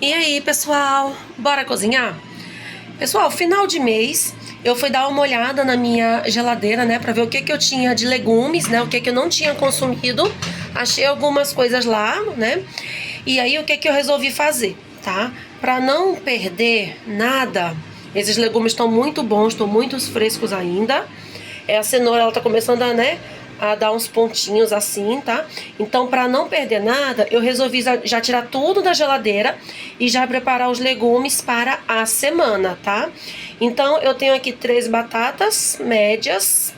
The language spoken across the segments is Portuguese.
E aí, pessoal, bora cozinhar? Pessoal, final de mês, eu fui dar uma olhada na minha geladeira, né, pra ver o que eu tinha de legumes, né, o que eu não tinha consumido. Achei algumas coisas lá, né, e aí o que eu resolvi fazer, tá? Pra não perder nada, esses legumes estão muito bons, estão muito frescos ainda. A cenoura, ela tá começando a dar uns pontinhos assim, tá? Então, para não perder nada, eu resolvi já tirar tudo da geladeira e já preparar os legumes para a semana, tá? Então, eu tenho aqui 3 batatas médias,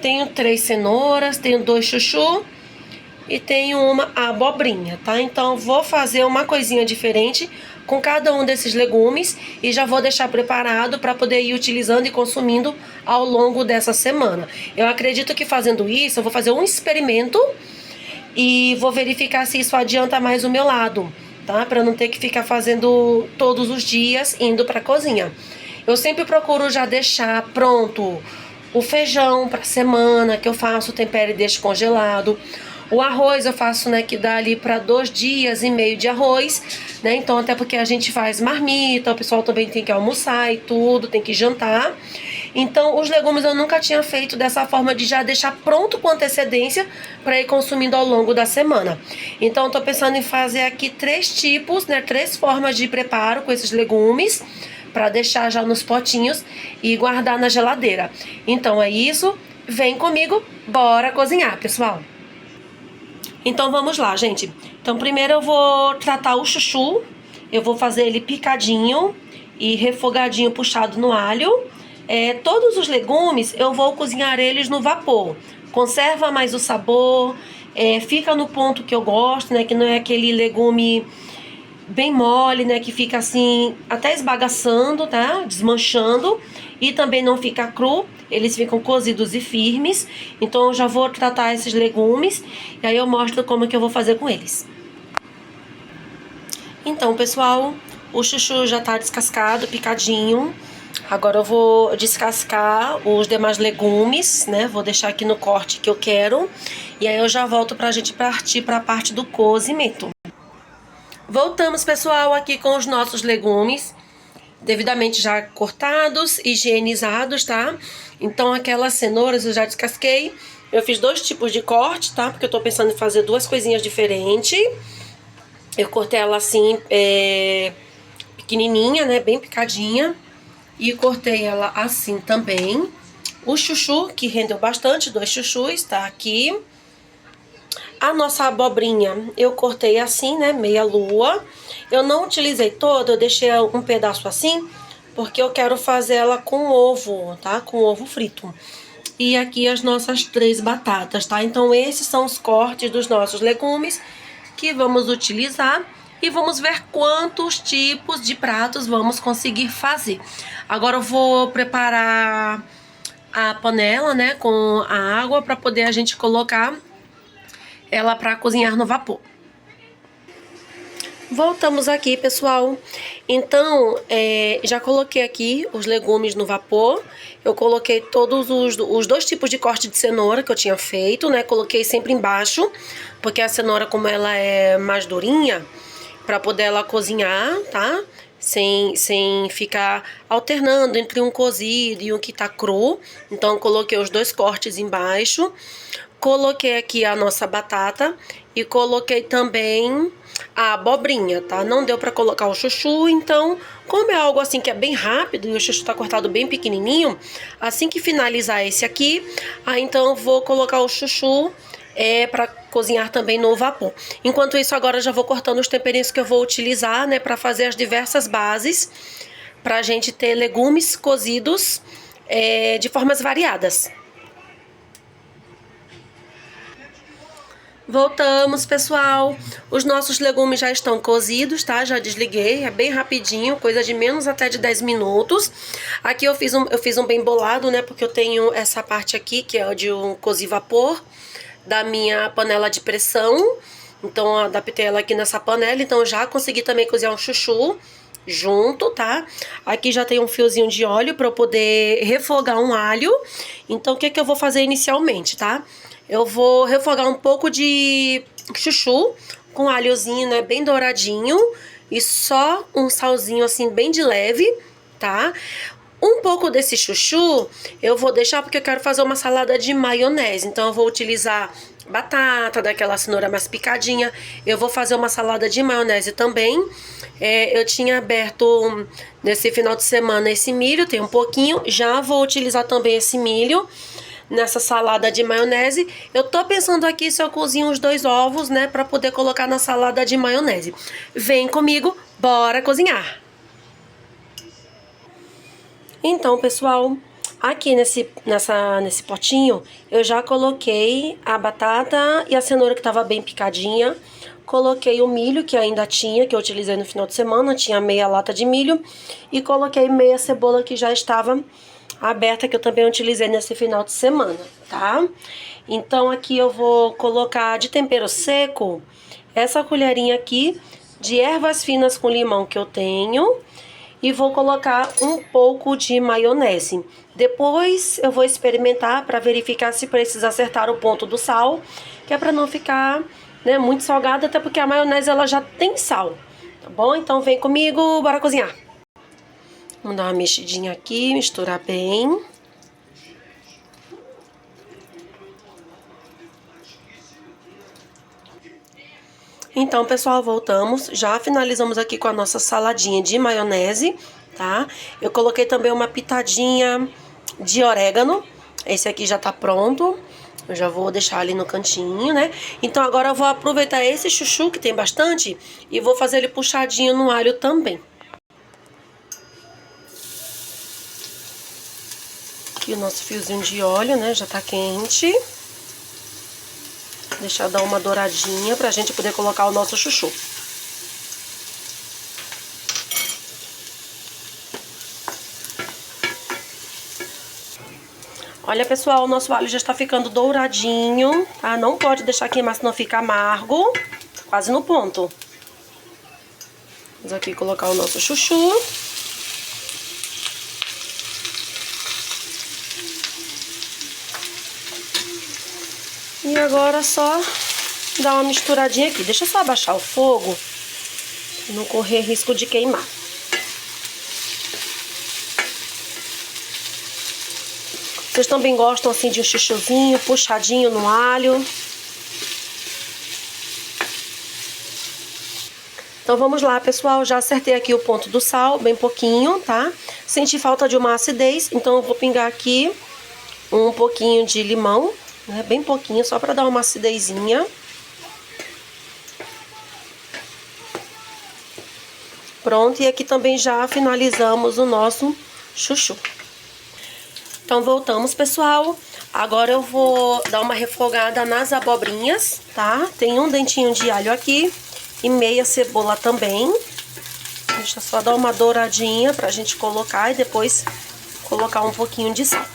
tenho 3 cenouras, tenho 2 chuchu e tenho uma abobrinha, tá? Então, vou fazer uma coisinha diferente com cada um desses legumes e já vou deixar preparado para poder ir utilizando e consumindo ao longo dessa semana. Eu acredito que fazendo isso, eu vou fazer um experimento e vou verificar se isso adianta mais o meu lado, tá? Para não ter que ficar fazendo todos os dias indo para a cozinha. Eu sempre procuro já deixar pronto o feijão para semana que eu faço, tempero e deixo congelado. O arroz eu faço, né, que dá ali para 2 dias e meio de arroz, né? Então, até porque a gente faz marmita, o pessoal também tem que almoçar e tudo, tem que jantar. Então, os legumes eu nunca tinha feito dessa forma de já deixar pronto com antecedência para ir consumindo ao longo da semana. Então, eu tô pensando em fazer aqui 3 tipos, né, 3 formas de preparo com esses legumes para deixar já nos potinhos e guardar na geladeira. Então, é isso. Vem comigo, bora cozinhar, pessoal. Então vamos lá, gente. Então primeiro eu vou tratar o chuchu. Eu vou fazer ele picadinho e refogadinho, puxado no alho. Todos os legumes eu vou cozinhar eles no vapor. Conserva mais o sabor, fica no ponto que eu gosto, né? Que não é aquele legume bem mole, né? Que fica assim, até esbagaçando, tá? Desmanchando. E também não fica cru, eles ficam cozidos e firmes. Então eu já vou tratar esses legumes e aí eu mostro como que eu vou fazer com eles. Então, pessoal, o chuchu já tá descascado, picadinho. Agora eu vou descascar os demais legumes, né? Vou deixar aqui no corte que eu quero. E aí eu já volto pra gente partir pra parte do cozimento. Voltamos, pessoal, aqui com os nossos legumes devidamente já cortados, higienizados, tá? Então, aquelas cenouras eu já descasquei. Eu fiz 2 tipos de corte, tá? Porque eu tô pensando em fazer 2 coisinhas diferentes. Eu cortei ela assim, pequenininha, né? Bem picadinha. E cortei ela assim também. O chuchu, que rendeu bastante, 2 chuchus, tá aqui. A nossa abobrinha eu cortei assim, né, meia lua. Eu não utilizei toda, eu deixei um pedaço assim, porque eu quero fazer ela com ovo, tá? Com ovo frito. E aqui as nossas 3 batatas, tá? Então esses são os cortes dos nossos legumes que vamos utilizar. E vamos ver quantos tipos de pratos vamos conseguir fazer. Agora eu vou preparar a panela, né, com a água para poder a gente colocar ela para cozinhar no vapor. Voltamos aqui, pessoal. Então, já coloquei aqui os legumes no vapor. Eu coloquei todos os 2 tipos de corte de cenoura que eu tinha feito, né? Coloquei sempre embaixo, porque a cenoura, como ela é mais durinha, para poder ela cozinhar, tá? Sem ficar alternando entre um cozido e um que tá cru. Então, eu coloquei os 2 cortes embaixo. Coloquei aqui a nossa batata e coloquei também a abobrinha, tá? Não deu pra colocar o chuchu, então, como é algo assim que é bem rápido e o chuchu tá cortado bem pequenininho, assim que finalizar esse aqui, então eu vou colocar o chuchu pra cozinhar também no vapor. Enquanto isso, agora eu já vou cortando os temperinhos que eu vou utilizar, né, pra fazer as diversas bases, pra gente ter legumes cozidos de formas variadas. Voltamos, pessoal. Os nossos legumes já estão cozidos, tá? Já desliguei, é bem rapidinho, coisa de menos até de 10 minutos. Aqui eu fiz um bem bolado, né? Porque eu tenho essa parte aqui, que é de um cozi-vapor, da minha panela de pressão. Então, eu adaptei ela aqui nessa panela. Então, já consegui também cozinhar um chuchu junto, tá? Aqui já tem um fiozinho de óleo para eu poder refogar um alho. Então, o que eu vou fazer inicialmente, tá? Eu vou refogar um pouco de chuchu com alhozinho, né, bem douradinho. e só um salzinho assim bem de leve, tá? Um pouco desse chuchu eu vou deixar porque eu quero fazer uma salada de maionese. Então eu vou utilizar batata, daquela cenoura mais picadinha. Eu vou fazer uma salada de maionese também. Eu tinha aberto nesse final de semana esse milho, tem um pouquinho. Já vou utilizar também esse milho nessa salada de maionese. Eu tô pensando aqui se eu cozinho os 2 ovos, né, pra poder colocar na salada de maionese. Vem comigo, bora cozinhar! Então, pessoal, aqui nesse potinho, eu já coloquei a batata e a cenoura que tava bem picadinha. Coloquei o milho que ainda tinha, que eu utilizei no final de semana, tinha meia lata de milho. E coloquei meia cebola que já estava aberta, que eu também utilizei nesse final de semana, tá? Então aqui eu vou colocar de tempero seco, essa colherinha aqui de ervas finas com limão que eu tenho. E vou colocar um pouco de maionese. Depois eu vou experimentar para verificar se precisa acertar o ponto do sal, que é para não ficar, né, muito salgada, até porque a maionese ela já tem sal, tá bom? Então vem comigo, bora cozinhar. Vamos dar uma mexidinha aqui, misturar bem. Então, pessoal, voltamos. Já finalizamos aqui com a nossa saladinha de maionese, tá? Eu coloquei também uma pitadinha de orégano. Esse aqui já tá pronto. Eu já vou deixar ali no cantinho, né? Então, agora eu vou aproveitar esse chuchu, que tem bastante, e vou fazer ele puxadinho no alho também. Aqui o nosso fiozinho de óleo, né? Já tá quente. Deixar dar uma douradinha pra gente poder colocar o nosso chuchu. Olha, pessoal, o nosso alho já está ficando douradinho, tá? Não pode deixar queimar, senão fica amargo. Quase no ponto. Vamos aqui colocar o nosso chuchu. E agora só dar uma misturadinha aqui. Deixa eu só abaixar o fogo, pra não correr risco de queimar. Vocês também gostam assim de um chuchuzinho puxadinho no alho? Então vamos lá, pessoal. Já acertei aqui o ponto do sal, bem pouquinho, tá? Senti falta de uma acidez, então eu vou pingar aqui um pouquinho de limão, né? Bem pouquinho, só pra dar uma acidezinha. Pronto, e aqui também já finalizamos o nosso chuchu. Então voltamos, pessoal. Agora eu vou dar uma refogada nas abobrinhas, tá? Tem um dentinho de alho aqui e meia cebola também. Deixa eu só dar uma douradinha pra gente colocar e depois colocar um pouquinho de sal.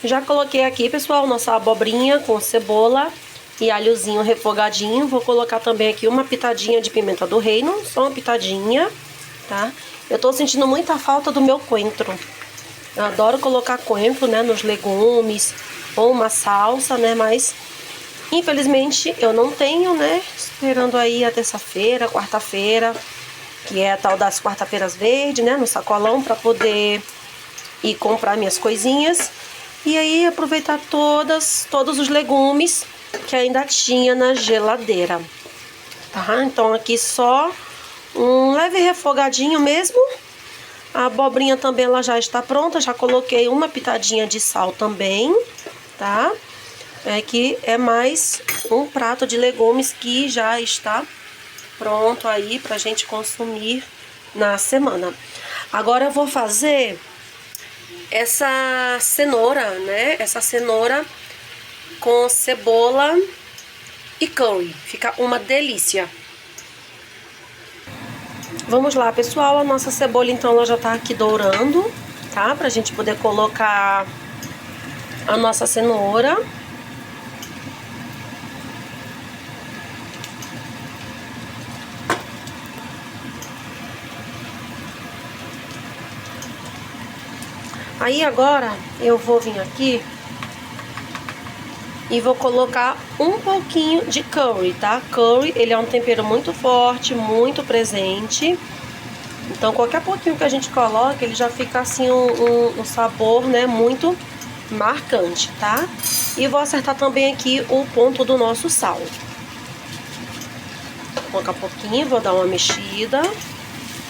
Já coloquei aqui, pessoal, nossa abobrinha com cebola e alhozinho refogadinho. Vou colocar também aqui uma pitadinha de pimenta do reino, só uma pitadinha, tá? Eu tô sentindo muita falta do meu coentro. Eu adoro colocar coentro, né, nos legumes ou uma salsa, né, mas infelizmente eu não tenho, né, esperando aí a terça-feira, quarta-feira, que é a tal das quarta-feiras verdes, né, no sacolão, pra poder ir comprar minhas coisinhas. E aí aproveitar todos os legumes que ainda tinha na geladeira, tá? Então aqui só um leve refogadinho mesmo. A abobrinha também ela já está pronta, já coloquei uma pitadinha de sal também, tá? Que é mais um prato de legumes que já está pronto aí pra gente consumir na semana. Agora eu vou fazer essa cenoura, né? Essa cenoura com cebola e curry. Fica uma delícia. Vamos lá, pessoal. A nossa cebola, então, ela já tá aqui dourando, tá? Pra gente poder colocar a nossa cenoura. Aí agora eu vou vir aqui E vou colocar um pouquinho de curry, tá? Curry, ele é um tempero muito forte, muito presente. Então, qualquer pouquinho que a gente coloca, ele já fica assim um sabor, né, muito marcante, tá? E vou acertar também aqui o ponto do nosso sal. Vou colocar um pouquinho, vou dar uma mexida.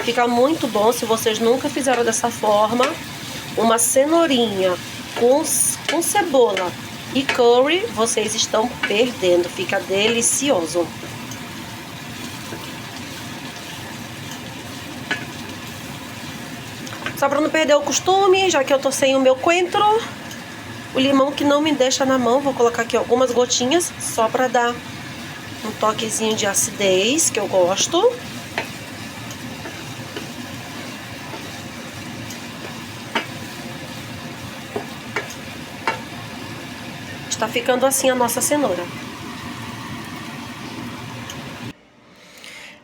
Fica muito bom se vocês nunca fizeram dessa forma. Uma cenourinha com cebola e curry, vocês estão perdendo. Fica delicioso. Só para não perder o costume, já que eu tô sem o meu coentro, o limão que não me deixa na mão, vou colocar aqui algumas gotinhas, só para dar um toquezinho de acidez, que eu gosto. Está ficando assim a nossa cenoura.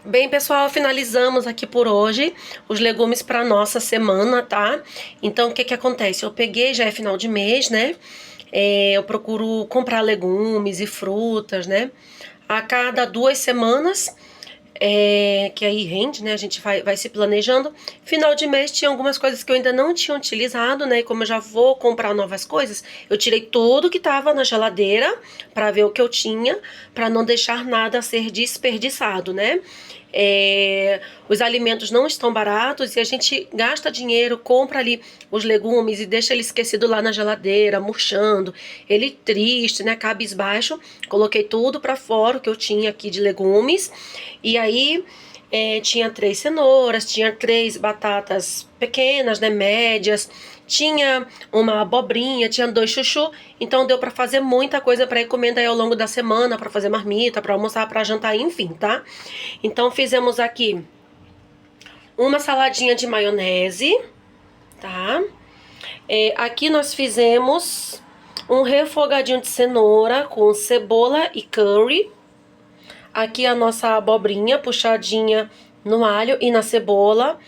Bem, pessoal, finalizamos aqui por hoje os legumes para nossa semana, tá? Então, o que que acontece? Eu peguei, já é final de mês, né? Eu procuro comprar legumes e frutas, né? A cada 2 semanas, que aí rende, né? A gente vai se planejando. Final de mês tinha algumas coisas que eu ainda não tinha utilizado, né? E como eu já vou comprar novas coisas, eu tirei tudo que tava na geladeira para ver o que eu tinha, para não deixar nada a ser desperdiçado, né? Os alimentos não estão baratos e a gente gasta dinheiro, compra ali os legumes e deixa ele esquecido lá na geladeira, murchando, ele triste, né, cabisbaixo. Coloquei tudo pra fora o que eu tinha aqui de legumes e aí tinha 3 cenouras, tinha 3 batatas pequenas, né, médias, tinha uma abobrinha, tinha 2 chuchu, então deu pra fazer muita coisa pra ir comendo aí ao longo da semana, pra fazer marmita, pra almoçar, pra jantar, enfim, tá? Então fizemos aqui uma saladinha de maionese, tá? Aqui nós fizemos um refogadinho de cenoura com cebola e curry. Aqui a nossa abobrinha puxadinha no alho e na cebola,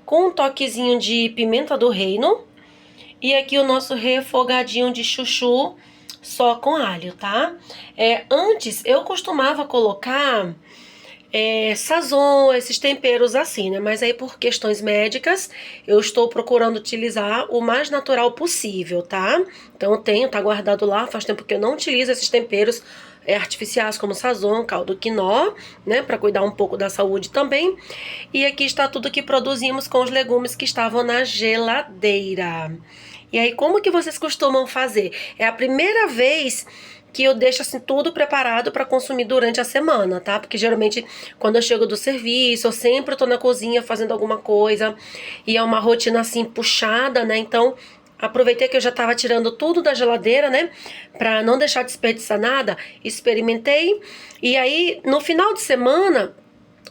com um toquezinho de pimenta do reino. E aqui o nosso refogadinho de chuchu só com alho, tá? Antes eu costumava colocar sazon, esses temperos assim, né? Mas aí por questões médicas eu estou procurando utilizar o mais natural possível, tá? Então tá guardado lá, faz tempo que eu não utilizo esses temperos artificiais como sazon, caldo quinó, né? Para cuidar um pouco da saúde também. E aqui está tudo que produzimos com os legumes que estavam na geladeira. E aí, como que vocês costumam fazer? É a primeira vez que eu deixo assim tudo preparado para consumir durante a semana, tá? Porque geralmente quando eu chego do serviço, eu sempre tô na cozinha fazendo alguma coisa e é uma rotina assim puxada, né? Então, aproveitei que eu já tava tirando tudo da geladeira, né? Pra não deixar desperdiçar nada, experimentei. E aí, no final de semana,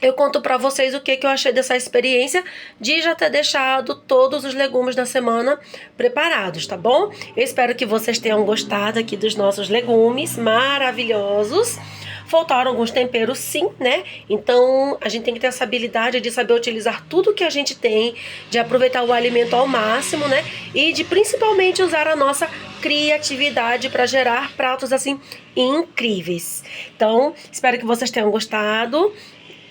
eu conto pra vocês o que eu achei dessa experiência de já ter deixado todos os legumes da semana preparados, tá bom? Eu espero que vocês tenham gostado aqui dos nossos legumes maravilhosos. Faltaram alguns temperos sim, né? Então a gente tem que ter essa habilidade de saber utilizar tudo que a gente tem, de aproveitar o alimento ao máximo, né? E de principalmente usar a nossa criatividade para gerar pratos assim incríveis. Então, espero que vocês tenham gostado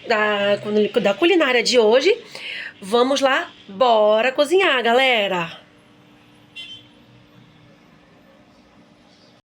da culinária de hoje. Vamos lá, bora cozinhar, galera!